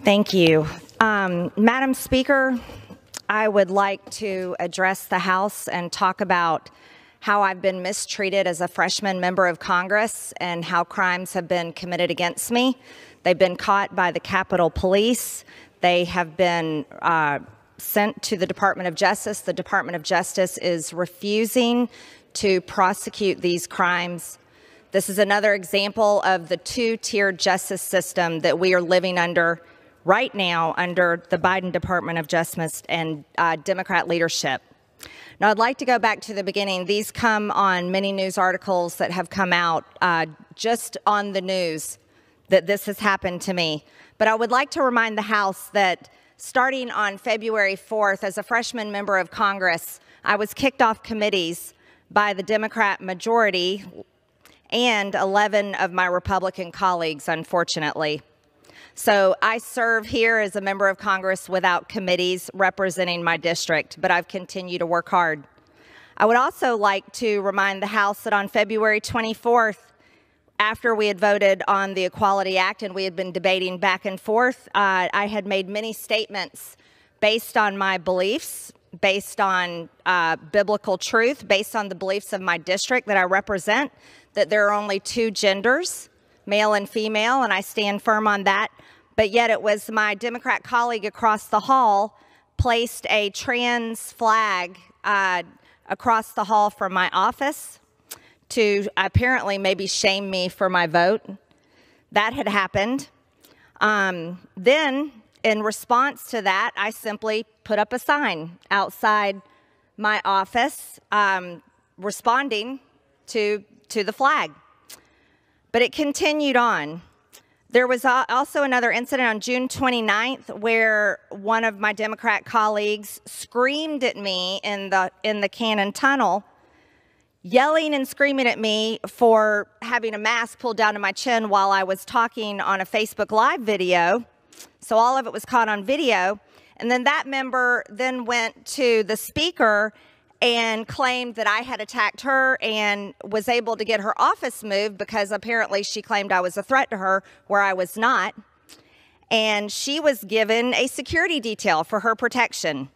Thank you. Madam Speaker, I would like to address the House and talk about how I've been mistreated as a freshman member of Congress and how crimes have been committed against me. They've been caught by the Capitol Police. They have been sent to the Department of Justice. The Department of Justice is refusing to prosecute these crimes. This is another example of the two-tiered justice system that we are living under right now under the Biden Department of Justice and Democrat leadership. Now, I'd like to go back to the beginning. These come on many news articles that have come out just on the news that this has happened to me. But I would like to remind the House that starting on February 4th, as a freshman member of Congress, I was kicked off committees by the Democrat majority and 11 of my Republican colleagues, unfortunately. So I serve here as a member of Congress without committees representing my district, but I've continued to work hard. I would also like to remind the House that on February 24th, after we had voted on the Equality Act and we had been debating back and forth, I had made many statements based on my beliefs, based on biblical truth, based on the beliefs of my district that I represent, that there are only two genders, male and female, and I stand firm on that. But yet it was my Democrat colleague across the hall placed a trans flag across the hall from my office to apparently maybe shame me for my vote. That had happened. Then, in response to that, I simply put up a sign outside my office responding to the flag. But it continued on. There was also another incident on June 29th where one of my Democrat colleagues screamed at me in the Cannon Tunnel, yelling and screaming at me for having a mask pulled down to my chin while I was talking on a Facebook Live video. So all of it was caught on video. And then that member then went to the speaker and claimed that I had attacked her and was able to get her office moved because apparently she claimed I was a threat to her where I was not. And she was given a security detail for her protection.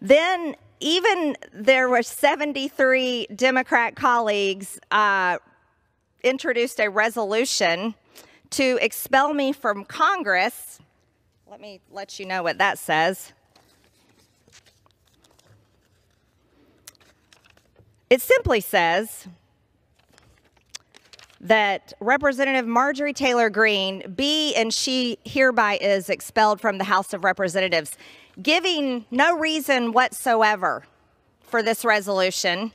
Then even there were 73 Democrat colleagues introduced a resolution to expel me from Congress. Let me let you know what that says. It simply says that Representative Marjorie Taylor Greene be and she hereby is expelled from the House of Representatives, giving no reason whatsoever for this resolution.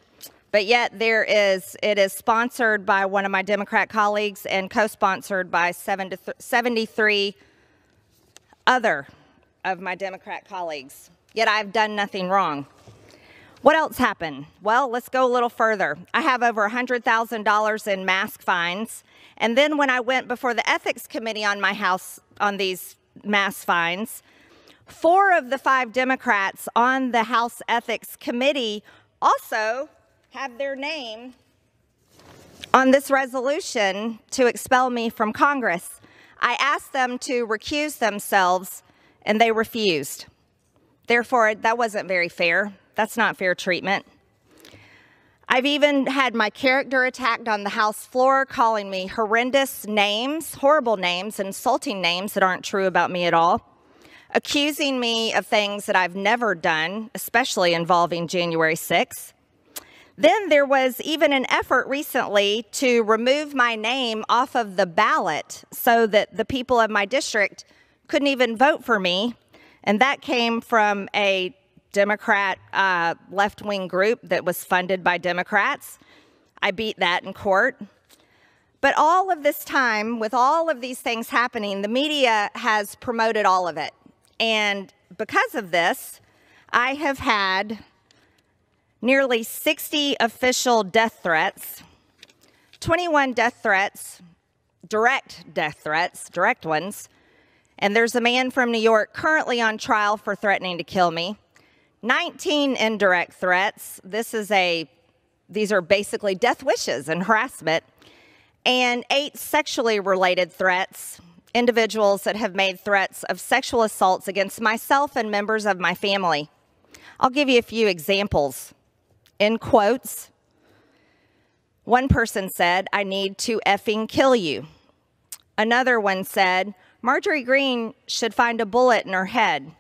But yet it is sponsored by one of my Democrat colleagues and co-sponsored by 73 other of my Democrat colleagues. Yet I've done nothing wrong. What else happened? Well, let's go a little further. I have over $100,000 in mask fines. And then when I went before the Ethics Committee on my house on these mask fines, 4 of the 5 Democrats on the House Ethics Committee also have their name on this resolution to expel me from Congress. I asked them to recuse themselves, and they refused. Therefore, that wasn't very fair. That's not fair treatment. I've even had my character attacked on the House floor, calling me horrendous names, horrible names, insulting names that aren't true about me at all, accusing me of things that I've never done, especially involving January 6th. Then there was even an effort recently to remove my name off of the ballot so that the people of my district couldn't even vote for me. And that came from a Democrat left-wing group that was funded by Democrats. I beat that in court. But all of this time, with all of these things happening, the media has promoted all of it. And because of this, I have had nearly 60 official death threats, 21 death threats, direct ones. And there's a man from New York currently on trial for threatening to kill me. 19 indirect threats. These are basically death wishes and harassment. And 8 sexually related threats individuals that have made threats of sexual assaults against myself and members of my family. I'll give you a few examples. In quotes, one person said, "I need to effing kill you." Another one said, "Marjorie Greene should find a bullet in her head."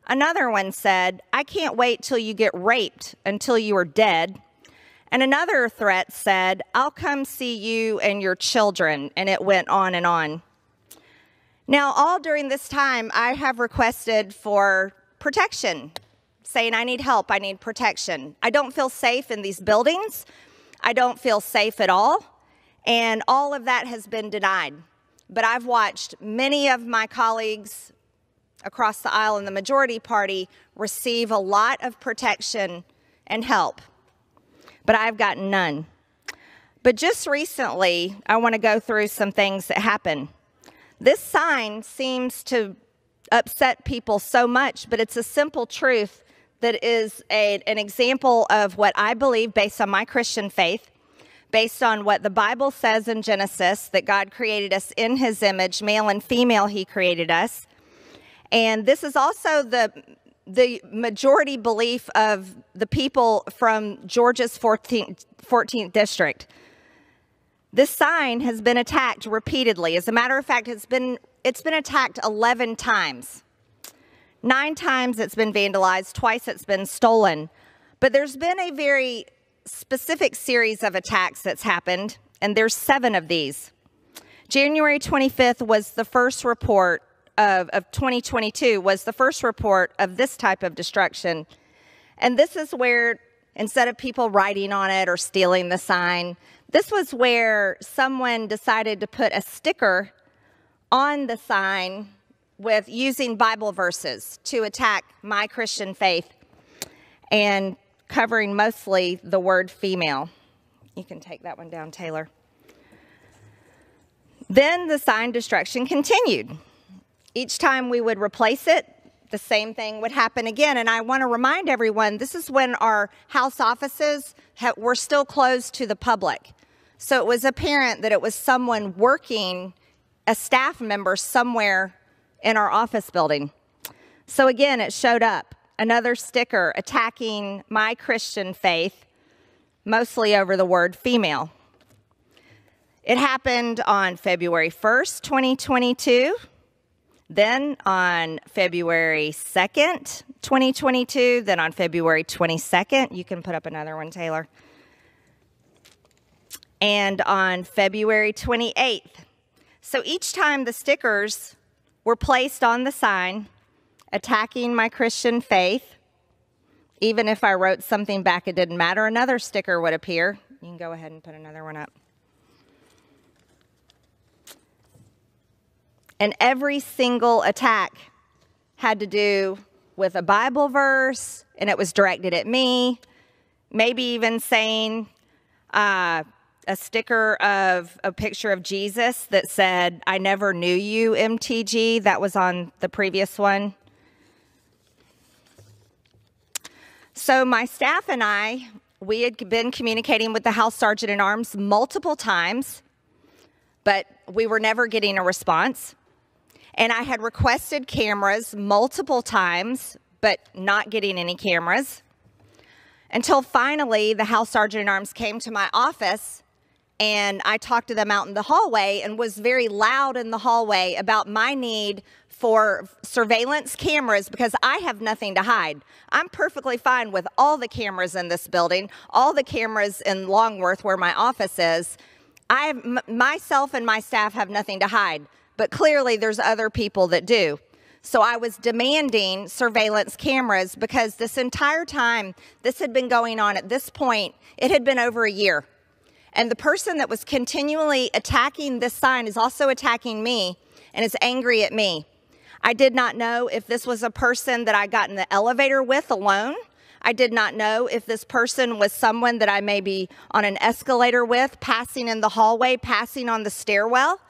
Another one said, "I can't wait till you get raped until you are dead." And another threat said, "I'll come see you and your children," and it went on and on. Now, all during this time, I have requested for protection, saying I need help, I need protection. I don't feel safe in these buildings. I don't feel safe at all, and all of that has been denied. But I've watched many of my colleagues across the aisle in the majority party receive a lot of protection and help, but I've gotten none. But just recently, I want to go through some things that happened. This sign seems to upset people so much, but it's a simple truth that is an example of what I believe based on my Christian faith, based on what the Bible says in Genesis, that God created us in his image, male and female, he created us. And this is also the majority belief of the people from Georgia's 14th district. This sign has been attacked repeatedly. As a matter of fact, it's been attacked 11 times. 9 times it's been vandalized, twice it's been stolen. But there's been a very specific series of attacks that's happened, and there's 7 of these. January 25th was the first report of 2022 was the first report of this type of destruction. And this is where, instead of people writing on it or stealing the sign, this was where someone decided to put a sticker on the sign with using Bible verses to attack my Christian faith and covering mostly the word female. You can take that one down, Taylor. Then the sign destruction continued. Each time we would replace it, the same thing would happen again. And I want to remind everyone, this is when our house offices were still closed to the public. So it was apparent that it was someone working, a staff member somewhere in our office building. So again, it showed up. Another sticker attacking my Christian faith, mostly over the word female. It happened on February 1st, 2022. Then on February 2nd, 2022, then on February 22nd, you can put up another one, Taylor. And on February 28th. So each time the stickers were placed on the sign attacking my Christian faith, even if I wrote something back, it didn't matter, another sticker would appear. You can go ahead and put another one up. And every single attack had to do with a Bible verse, and it was directed at me. Maybe even saying a sticker of a picture of Jesus that said, "I never knew you, MTG." That was on the previous one. So my staff and I, we had been communicating with the House Sergeant at Arms multiple times, but we were never getting a response. And I had requested cameras multiple times, but not getting any cameras. Until finally, the House Sergeant at Arms came to my office, and I talked to them out in the hallway and was very loud in the hallway about my need for surveillance cameras because I have nothing to hide. I'm perfectly fine with all the cameras in this building, all the cameras in Longworth where my office is. Myself and my staff have nothing to hide. But clearly there's other people that do. So I was demanding surveillance cameras because this entire time this had been going on at this point, it had been over a year. And the person that was continually attacking this sign is also attacking me and is angry at me. I did not know if this was a person that I got in the elevator with alone. I did not know if this person was someone that I may be on an escalator with, passing in the hallway, passing on the stairwell.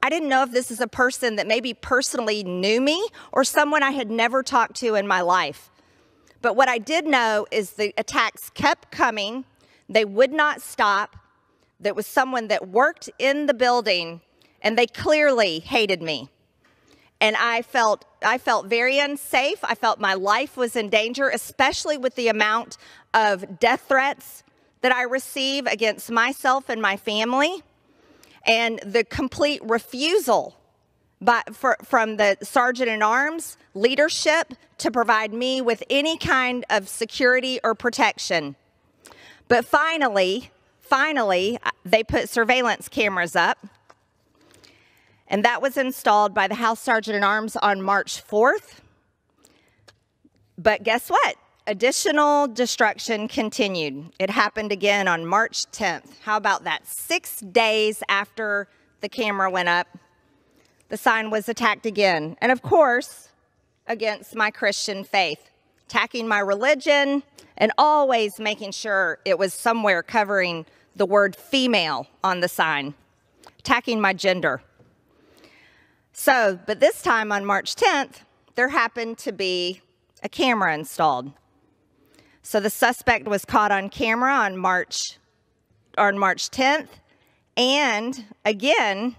I didn't know if this is a person that maybe personally knew me or someone I had never talked to in my life. But what I did know is the attacks kept coming. They would not stop. There was someone that worked in the building, and they clearly hated me. And I felt very unsafe. I felt my life was in danger, especially with the amount of death threats that I receive against myself and my family, and the complete refusal from the Sergeant-at-Arms leadership to provide me with any kind of security or protection. But finally, they put surveillance cameras up, and that was installed by the House Sergeant-at-Arms on March 4th. But guess what? Additional destruction continued. It happened again on March 10th. How about that? 6 days after the camera went up, the sign was attacked again. And of course, against my Christian faith, attacking my religion, and always making sure it was somewhere covering the word female on the sign, attacking my gender. So, but this time on March 10th, there happened to be a camera installed. So the suspect was caught on camera on March 10th, and again,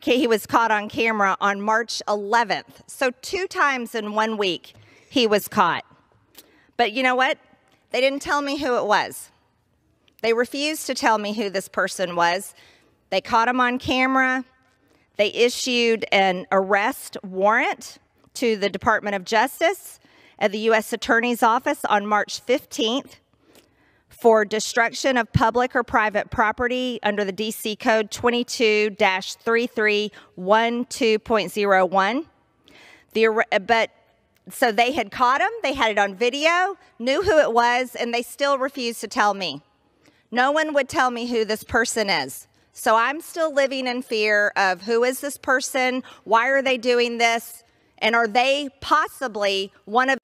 he was caught on camera on March 11th. So 2 times in 1 week he was caught. But you know what? They didn't tell me who it was. They refused to tell me who this person was. They caught him on camera. They issued an arrest warrant to the Department of Justice at the U.S. Attorney's Office on March 15th for destruction of public or private property under the D.C. Code 22-3312.01. So they had caught him, they had it on video, knew who it was, and they still refused to tell me. No one would tell me who this person is. So I'm still living in fear of who is this person, why are they doing this, and are they possibly one of